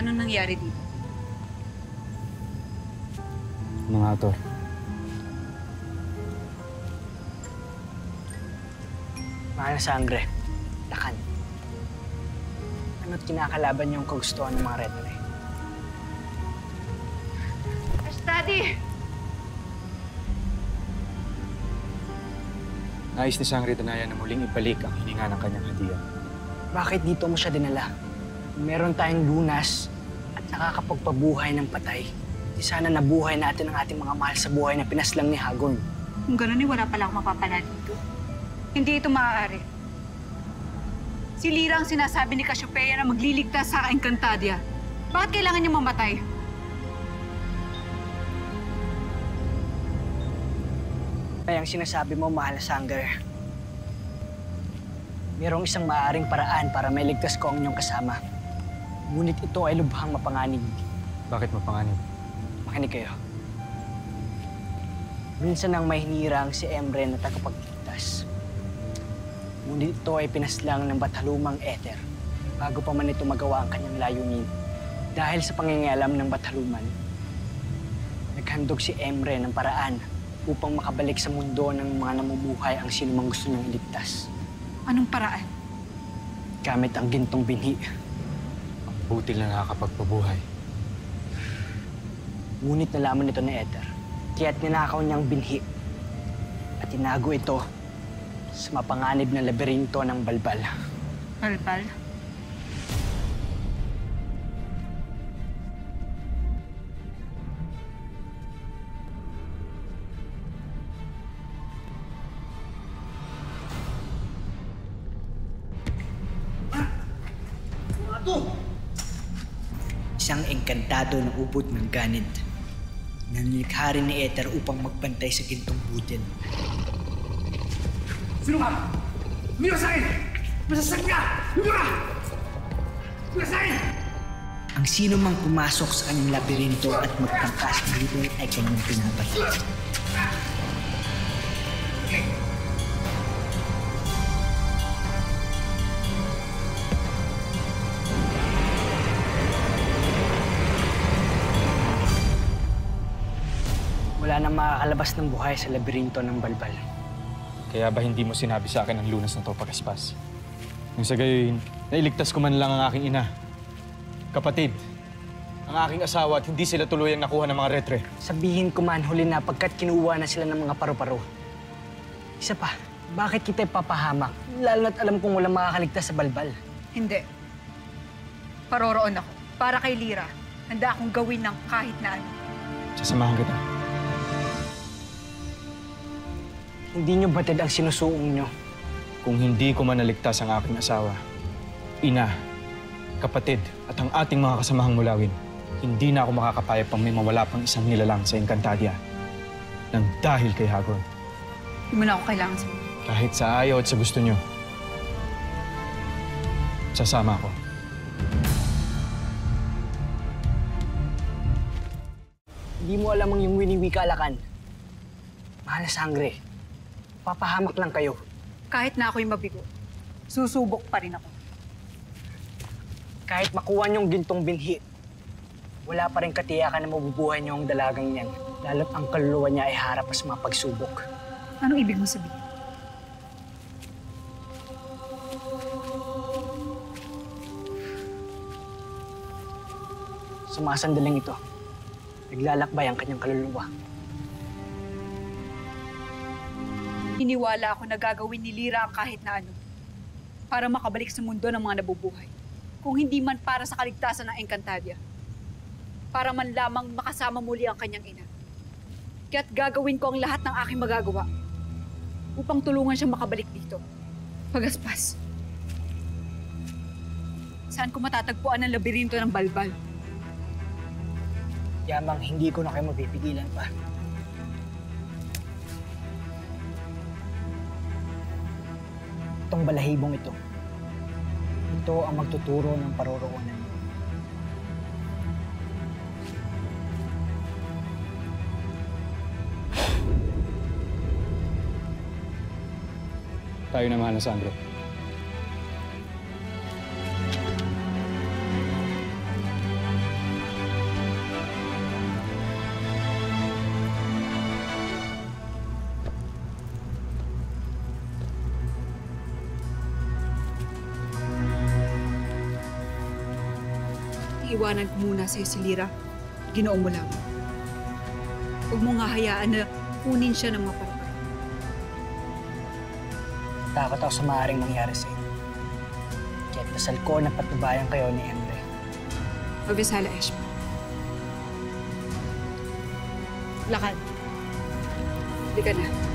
Anong nangyari dito? Mga Ator. Mahal na sangre. Lakan. Ano't kinakalaban niyong kagustuhan ng mga Retre? Daddy! Nais ni Sangre Danaya na muling ibalik ang hininga ng kanyang hadiah. Bakit dito mo siya dinala? Meron tayong lunas at nakakapagpabuhay ng patay. Di sana nabuhay natin ang ating mga mahal sa buhay na pinaslang ni Hagon. Kung gano'n, wala pala akong mapapala dito. Hindi ito maaari. Si Lyra ang sinasabi ni Cassiopeia na magliligtas sa Encantadia. Bakit kailangan niya mamatay? Ay, ang sinasabi mo, mahal na Sangre. Merong isang maaaring paraan para mailigtas ko ang inyong kasama. Ngunit ito ay lubhang mapanganib. Bakit mapanganib? Makinig kayo. Minsan ang may hinirang si Emre na tagapagligtas. Ngunit ito ay pinaslang ng Bathalumang Ether bago pa man ito magawa ang kanyang layunin. Dahil sa pangingialam ng Bathaluman, naghandog si Emre ng paraan upang makabalik sa mundo ng mga namumuhay ang sinumang gusto niyang iligtas. Anong paraan? Gamit ang gintong binhi. Ang butil na nakakapagpabuhay. Ngunit nalaman nito ni Ether, kaya't ninakaw niyang binhi at tinago ito sa mapanganib na laberinto ng balbal. Balbal? Isang engkantado na ubod ng ganid na nilikha rin ni Ether upang magbantay sa gintong budil. Sino ka? Mira sa akin! Masasag ka! Mira! Mira sa akin! Ang sino mang pumasok sa kanyang laberinto at magtangkas dito ay kanyang pinapatay. Wala nang makakalabas ng buhay sa laberinto ng balbal. Kaya ba hindi mo sinabi sa akin ang lunas na to pagkaspas? Nung sa gayon, nailigtas ko man lang ang aking ina. Kapatid, ang aking asawa at hindi sila tuluyang nakuha ng mga Retre. Sabihin ko man huli na pagkat kinuha na sila ng mga paru-paro. Isa pa, bakit kita ipapahamak? Lalo na't alam kong walang makakaligtas sa balbal. Hindi. Paroroon ako. Para kay Lyra, handa akong gawin ng kahit na ano. Sasamahan kita. Hindi nyo batid ang sinusuong nyo. Kung hindi ko man naligtas ang aking asawa, ina, kapatid at ang ating mga kasamahang mulawin, hindi na ako makakapayag pang may mawala pang isang nilalang sa Encantadia nang dahil kay Hagon. Hindi mo na ako kailangan sa mga. Kahit sa ayaw at sa gusto nyo, sasama ako. Hindi mo alam ang iyong winiwika-alakan. Mahal na Sangre, papahamak lang kayo. Kahit na ako'y mabigo, susubok pa rin ako. Kahit makuha niyong gintong binhi, wala pa rin katiyakan na mabubuhay niyo ang dalagang niyan. Lalo't ang kaluluwa niya ay harap sa mga pagsubok. Anong ibig mo sabihin? Sa mga sandaling ito, naglalakbay ang kanyang kaluluwa. Iniwala ako na gagawin ni Lyra ang kahit na ano para makabalik sa mundo ng mga nabubuhay. Kung hindi man para sa kaligtasan ng Encantadia, para man lamang makasama muli ang kanyang ina. Kaya't gagawin ko ang lahat ng aking magagawa upang tulungan siyang makabalik dito. Pagaspas. Saan ko matatagpuan ang laberinto ng balbal? Yamang hindi ko na kayo mapipigilan pa. Itong balahibong ito, ito ang magtuturo ng paroroonan niyo. Tayo na, mahal na Sangre. iwanan ko muna sa'yo si Lira, Ginoong Mulawin. Huwag mong hahayaan na kunin siya ng mga parapara. Takot ako sa maaaring mangyari sa inyo. Kaya't dasal ko na patubayan kayo ni Emre. Mabisala, Eshma. Lakad. Hindi ka na.